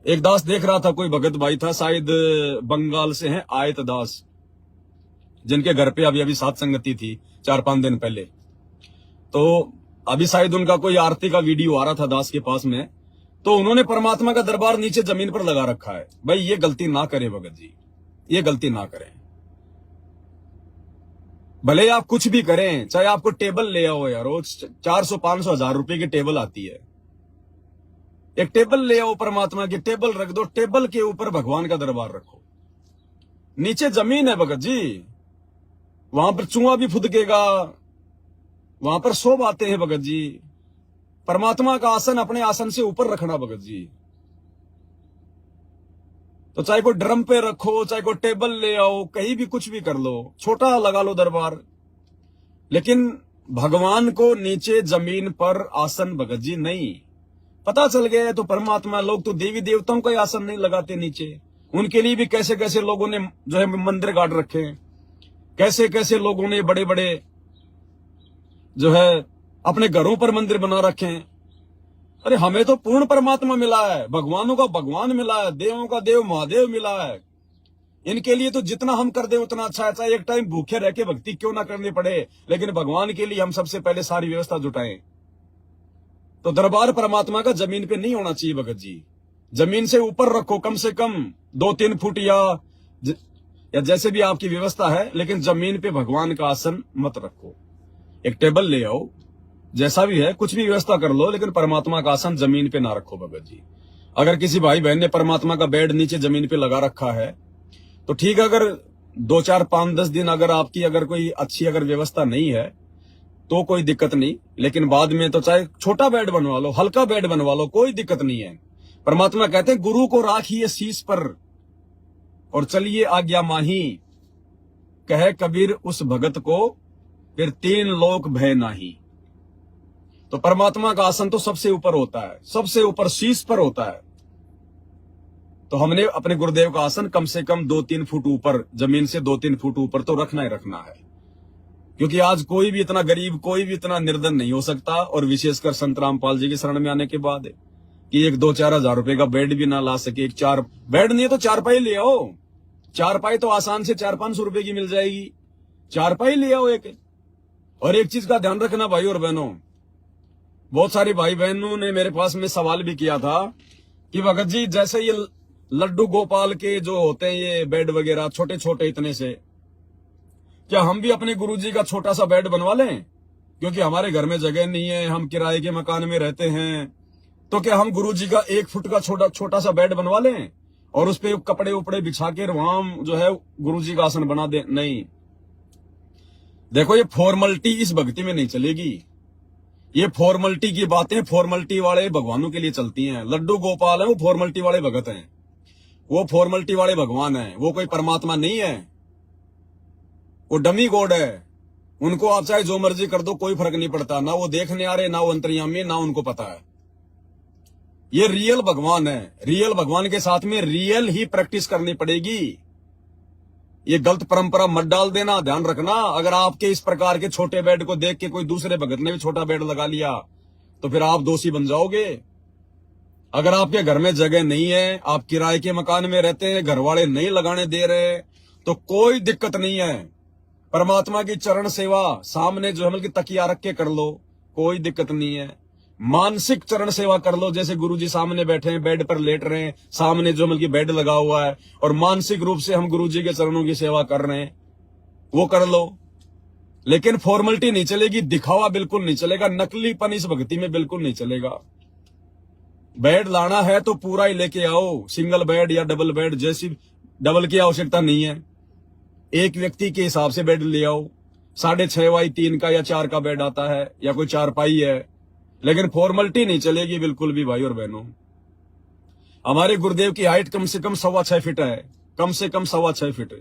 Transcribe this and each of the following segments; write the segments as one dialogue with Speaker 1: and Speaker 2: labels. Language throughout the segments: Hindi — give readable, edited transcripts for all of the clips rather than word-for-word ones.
Speaker 1: एक दास देख रहा था, कोई भगत भाई था, शायद बंगाल से हैं, आयत दास, जिनके घर पे अभी अभी सात संगति थी 4-5 दिन पहले। तो अभी शायद उनका कोई आरती का वीडियो आ रहा था दास के पास में, तो उन्होंने परमात्मा का दरबार नीचे जमीन पर लगा रखा है। भाई ये गलती ना करें भगत जी, ये गलती ना करें। भले आप कुछ भी करें, चाहे आपको टेबल ले आओ यार, रोज 400-500 1000 रुपए की टेबल आती है, एक टेबल ले आओ, परमात्मा की टेबल रख दो, टेबल के ऊपर भगवान का दरबार रखो। नीचे जमीन है भगत जी, वहां पर चूहा भी फुदकेगा, वहां पर सो आते हैं भगत जी। परमात्मा का आसन अपने आसन से ऊपर रखना भगत जी। तो चाहे कोई ड्रम पे रखो, चाहे कोई टेबल ले आओ, कहीं भी कुछ भी कर लो, छोटा लगा लो दरबार, लेकिन भगवान को नीचे जमीन पर आसन भगत जी नहीं। पता चल गया तो परमात्मा, लोग तो देवी देवताओं का आसन नहीं लगाते नीचे, उनके लिए भी कैसे कैसे लोगों ने जो है मंदिर गाड़ रखे हैं, कैसे कैसे लोगों ने बड़े बड़े जो है अपने घरों पर मंदिर बना रखे हैं। अरे हमें तो पूर्ण परमात्मा मिला है, भगवानों का भगवान मिला है, देवों का देव महादेव मिला है। इनके लिए तो जितना हम कर दे उतना अच्छा है, चाहे एक टाइम भूखे रह के भक्ति क्यों ना करनी पड़े, लेकिन भगवान के लिए हम सबसे पहले सारी व्यवस्था जुटाएं। तो दरबार परमात्मा का जमीन पे नहीं होना चाहिए भगत जी, जमीन से ऊपर रखो, कम से कम 2-3 फुट या जैसे भी आपकी व्यवस्था है, लेकिन जमीन पे भगवान का आसन मत रखो। एक टेबल ले आओ, जैसा भी है कुछ भी व्यवस्था कर लो, लेकिन परमात्मा का आसन जमीन पे ना रखो भगत जी। अगर किसी भाई बहन ने परमात्मा का बेड नीचे जमीन पे लगा रखा है तो ठीक है, अगर 2-4-5-10 दिन अगर आपकी अगर कोई अच्छी अगर व्यवस्था नहीं है तो कोई दिक्कत नहीं, लेकिन बाद में तो चाहे छोटा बेड बनवा लो, हल्का बेड बनवा लो, कोई दिक्कत नहीं है। परमात्मा कहते हैं गुरु को राखिए शीश पर और चलिए आज्ञा माही, कहे कबीर उस भगत को फिर 3 लोक भय नाही। तो परमात्मा का आसन तो सबसे ऊपर होता है, सबसे ऊपर शीश पर होता है। तो हमने अपने गुरुदेव का आसन कम से कम 2-3 फुट ऊपर, जमीन से 2-3 फुट ऊपर तो रखना ही रखना है, क्योंकि आज कोई भी इतना गरीब, कोई भी इतना निर्धन नहीं हो सकता, और विशेषकर संत रामपाल जी की शरण में आने के बाद कि 1-2-4 हजार रुपए का बेड भी ना ला सके। एक 4 बेड नहीं है तो चारपाई ले आओ, चारपाई तो आसान से 400-500 रुपए की मिल जाएगी, चारपाई ले आओ एक। और एक चीज का ध्यान रखना भाई और बहनों, बहुत सारी भाई बहनों ने मेरे पास में सवाल भी किया था कि भगत जी जैसे ये लड्डू गोपाल के जो होते हैं ये बेड वगैरह छोटे छोटे इतने से, क्या हम भी अपने गुरुजी का छोटा सा बेड बनवा लें, क्योंकि हमारे घर में जगह नहीं है, हम किराए के मकान में रहते हैं, तो क्या हम गुरुजी का 1 फुट का छोटा सा बेड बनवा लें और उस पे कपड़े उपड़े बिछा के वहां जो है गुरुजी का आसन बना दे? नहीं, देखो ये फॉर्मलिटी इस भक्ति में नहीं चलेगी। ये फॉर्मलिटी की बातें फॉर्मलिटी वाले भगवानों के लिए चलती हैं। लड्डू गोपाल है वो फॉर्मलिटी वाले भगत हैं, वो फॉर्मलिटी वाले भगवान हैं, वो कोई परमात्मा नहीं है, वो डमी गॉड है। उनको आप चाहे जो मर्जी कर दो कोई फर्क नहीं पड़ता, ना वो देखने आ रहे, ना वो अंतर्यामी, ना उनको पता है। ये रियल भगवान है, रियल भगवान के साथ में रियल ही प्रैक्टिस करनी पड़ेगी। ये गलत परंपरा मत डाल देना, ध्यान रखना। अगर आपके इस प्रकार के छोटे बेड को देख के कोई दूसरे भगत ने भी छोटा बेड लगा लिया तो फिर आप दोषी बन जाओगे। अगर आपके घर में जगह नहीं है, आप किराए के मकान में रहते हैं, घर वाले नहीं लगाने दे रहे, तो कोई दिक्कत नहीं है। परमात्मा की चरण सेवा सामने जो है मतलब तकिया रख के कर लो, कोई दिक्कत नहीं है। मानसिक चरण सेवा कर लो, जैसे गुरुजी सामने बैठे हैं, बेड पर लेट रहे हैं, सामने जो मतलब बेड लगा हुआ है, और मानसिक रूप से हम गुरुजी के चरणों की सेवा कर रहे हैं, वो कर लो। लेकिन फॉर्मेलिटी नहीं चलेगी, दिखावा बिल्कुल नहीं चलेगा, नकलीपन इस भक्ति में बिल्कुल नहीं चलेगा। बेड लाना है तो पूरा ही लेके आओ, सिंगल बेड या डबल बेड, जैसी डबल की आवश्यकता नहीं है, एक व्यक्ति के हिसाब से बेड ले आओ। 6.5x3 का या 4 का बेड आता है, या कोई चारपाई है, लेकिन फॉर्मेलिटी नहीं चलेगी बिल्कुल भी भाई और बहनों। हमारे गुरुदेव की हाइट कम से कम 6.25 फीट है, कम से कम 6.25 फीट।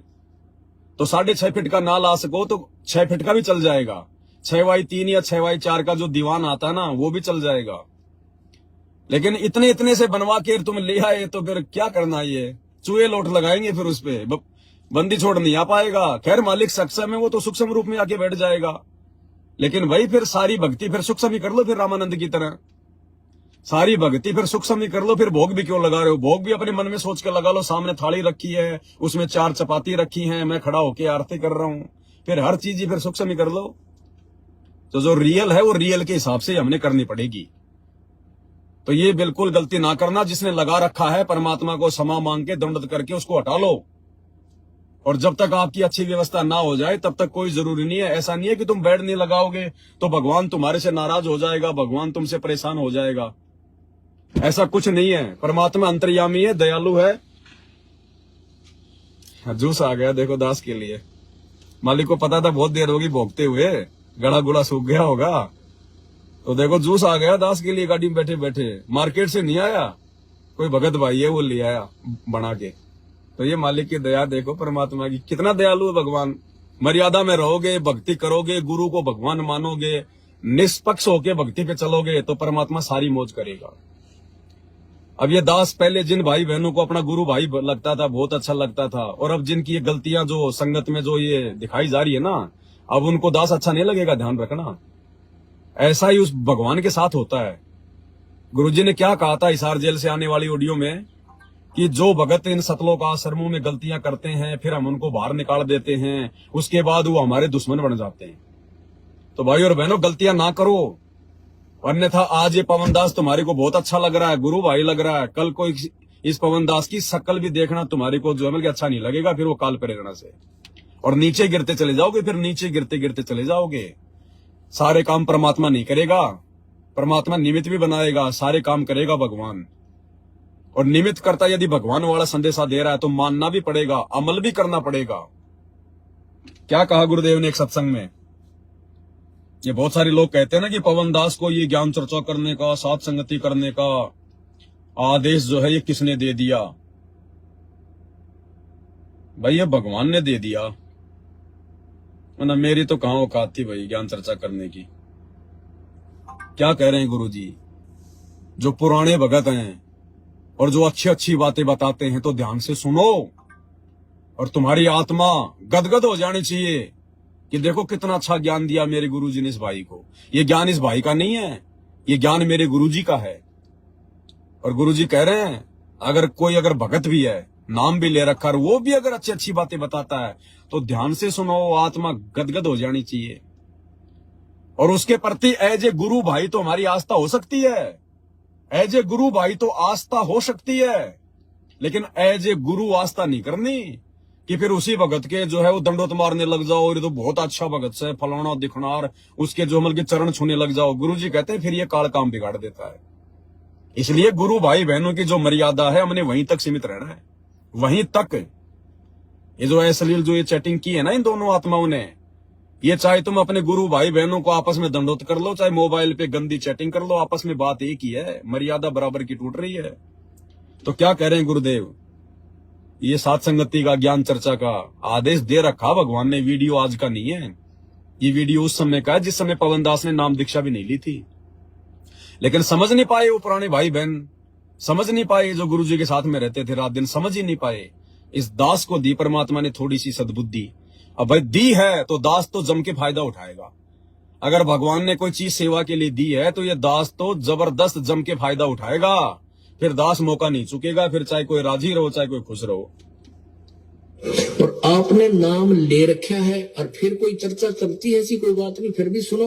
Speaker 1: तो 6.5 फीट का ना ला सको तो 6 फीट का भी चल जाएगा, 6x3 या 6x4 का जो दीवान आता है ना वो भी चल जाएगा। लेकिन इतने इतने से बनवा के तुम ले आए तो फिर क्या करना, ये चूहे लोट लगाएंगे, फिर उस पे बंदी छोड़ नहीं आ पाएगा। खैर मालिक सक्षम है, वो तो सूक्ष्म रूप में आके बैठ जाएगा, लेकिन भाई फिर सारी भक्ति फिर सूक्ष्म ही कर लो, फिर रामानंद की तरह सारी भक्ति फिर सूक्ष्म ही कर लो, फिर भोग भी क्यों लगा रहे हो? भोग भी अपने मन में सोच के लगा लो, सामने थाली रखी है, उसमें 4 चपाती रखी हैं, मैं खड़ा होके आरती कर रहा हूं, फिर हर चीज ही फिर सूक्ष्म ही कर लो। तो जो रियल है वो रियल के हिसाब से हमने करनी पड़ेगी। तो ये बिल्कुल गलती ना करना, जिसने लगा रखा है परमात्मा को क्षमा मांग के दंडवत करके उसको हटा लो। और जब तक आपकी अच्छी व्यवस्था ना हो जाए तब तक कोई जरूरी नहीं है। ऐसा नहीं है कि तुम बेड नहीं लगाओगे तो भगवान तुम्हारे से नाराज हो जाएगा, भगवान तुमसे परेशान हो जाएगा। ऐसा कुछ नहीं है। परमात्मा अंतर्यामी है, दयालु है। जूस आ गया देखो दास के लिए। मालिक को पता था बहुत देर होगी भोगते हुए, गला गुला सूख गया होगा, तो देखो जूस आ गया दास के लिए। गाड़ी में बैठे बैठे, मार्केट से नहीं आया, कोई भगत भाई है वो ले आया बना के। तो ये मालिक की दया देखो, परमात्मा की कितना दयालु है भगवान। मर्यादा में रहोगे, भक्ति करोगे, गुरु को भगवान मानोगे, निष्पक्ष होके भक्ति पे चलोगे तो परमात्मा सारी मौज करेगा। अब ये दास पहले जिन भाई बहनों को अपना गुरु भाई लगता था, बहुत अच्छा लगता था, और अब जिनकी ये गलतियां जो संगत में जो ये दिखाई जा रही है ना, अब उनको दास अच्छा नहीं लगेगा। ध्यान रखना, ऐसा ही उस भगवान के साथ होता है। गुरुजी ने क्या कहा था हिसार जेल से आने वाली ऑडियो में, कि जो भगत इन सतलोक आश्रमों में गलतियां करते हैं फिर हम उनको बाहर निकाल देते हैं, उसके बाद वो हमारे दुश्मन बन जाते हैं। तो भाई और बहनों, गलतियां ना करो, अन्यथा आज ये पवन दास तुम्हारे को बहुत अच्छा लग रहा है, गुरु भाई लग रहा है, कल को इस पवन दास की शक्ल भी देखना तुम्हारे को जो है अच्छा नहीं लगेगा, फिर वो काल प्रेरणा से और नीचे गिरते चले जाओगे, फिर नीचे गिरते गिरते चले जाओगे। सारे काम परमात्मा नहीं करेगा, परमात्मा निमित्त भी बनाएगा, सारे काम करेगा भगवान। और निमित्त करता यदि भगवान वाला संदेशा दे रहा है तो मानना भी पड़ेगा, अमल भी करना पड़ेगा। क्या कहा गुरुदेव ने एक सत्संग में, ये बहुत सारे लोग कहते हैं ना कि पवन दास को ये ज्ञान चर्चा करने का, साथ संगति करने का आदेश जो है ये किसने दे दिया? भाई ये भगवान ने दे दिया, ना मेरी तो कहां औकात थी भाई ज्ञान चर्चा करने की। क्या कह रहे हैं गुरुजी? जो पुराने भगत हैं और जो अच्छी अच्छी बातें बताते हैं तो ध्यान से सुनो, और तुम्हारी आत्मा गदगद हो जानी चाहिए कि देखो कितना अच्छा ज्ञान दिया मेरे गुरुजी ने इस भाई को। ये ज्ञान इस भाई का नहीं है, ये ज्ञान मेरे गुरुजी का है। और गुरुजी कह रहे हैं अगर भगत भी है, नाम भी ले रखा, वो भी अगर अच्छी अच्छी बातें बताता है तो ध्यान से सुनो, आत्मा गदगद हो जानी चाहिए। और उसके प्रति एज ए गुरु भाई तो हमारी आस्था हो सकती है, एज ए गुरु भाई तो आस्था हो सकती है, लेकिन एज ए गुरु आस्था नहीं करनी कि फिर उसी भगत के जो है वो दंडोत मारने लग जाओ, ये तो बहुत अच्छा भगत से फलाना दिखना, उसके जो अमल के चरण छूने लग जाओ। गुरुजी कहते हैं फिर ये काल काम बिगाड़ देता है। इसलिए गुरु भाई बहनों की जो मर्यादा है हमने वहीं तक सीमित रहना है, वहीं तक। ये जो अश्लील जो ये चैटिंग की है ना इन दोनों आत्माओं ने, ये चाहे तुम अपने गुरु भाई बहनों को आपस में दंडोत कर लो, चाहे मोबाइल पे गंदी चैटिंग कर लो, आपस में बात एक ही है, मर्यादा बराबर की टूट रही है। तो क्या कह रहे हैं गुरुदेव? ये सात संगति का, ज्ञान चर्चा का आदेश दे रखा भगवान ने। वीडियो आज का नहीं है, ये वीडियो उस समय का है जिस समय पवन दास ने नाम दीक्षा भी नहीं ली थी। लेकिन समझ नहीं पाए वो पुराने भाई बहन, समझ नहीं पाए जो गुरुजी के साथ में रहते थे रात दिन, समझ ही नहीं पाए। इस दास को दी परमात्मा ने थोड़ी सी सद्बुद्धि। अब भाई दी है तो दास तो जम के फायदा उठाएगा। अगर भगवान ने कोई चीज सेवा के लिए दी है तो ये दास तो जबरदस्त जम के फायदा उठाएगा। फिर दास मौका नहीं चुकेगा, फिर चाहे कोई राजी रहो चाहे कोई खुश रहो।
Speaker 2: और आपने नाम ले रखा है और फिर कोई चर्चा चलती है, ऐसी कोई बात नहीं, फिर भी सुनो।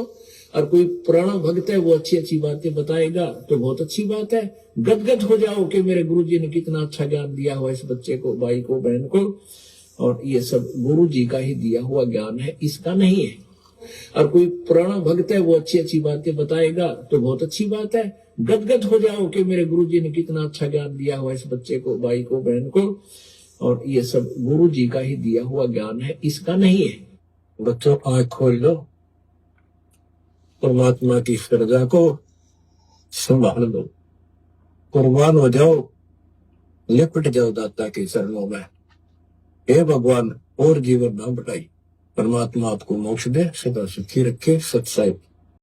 Speaker 2: और कोई पुराना भक्त है वो अच्छी अच्छी बातें बताएगा तो बहुत अच्छी बात है, गदगद हो जाओ कि मेरे गुरुजी ने कितना अच्छा ज्ञान दिया हुआ इस बच्चे को, भाई को, बहन को। और ये सब गुरुजी का ही दिया हुआ ज्ञान है, इसका नहीं है। और कोई पुराना भक्त है वो अच्छी अच्छी बातें बताएगा तो बहुत अच्छी बात है, गदगद हो जाओ कि मेरे गुरुजी ने कितना अच्छा ज्ञान दिया हुआ इस बच्चे को, भाई को, बहन को। और ये सब गुरुजी का ही दिया हुआ ज्ञान है, इसका नहीं है। बच्चों आंख खोल लो, परमात्मा की श्रद्धा को संभाल लो, कुर्बान हो जाओ, लिपट जाओ दाता के चरणों में। हे भगवान और जीवन ना बढ़ाई, परमात्मा आपको मोक्ष दे, सदा सुखी रखे। सत साहिब।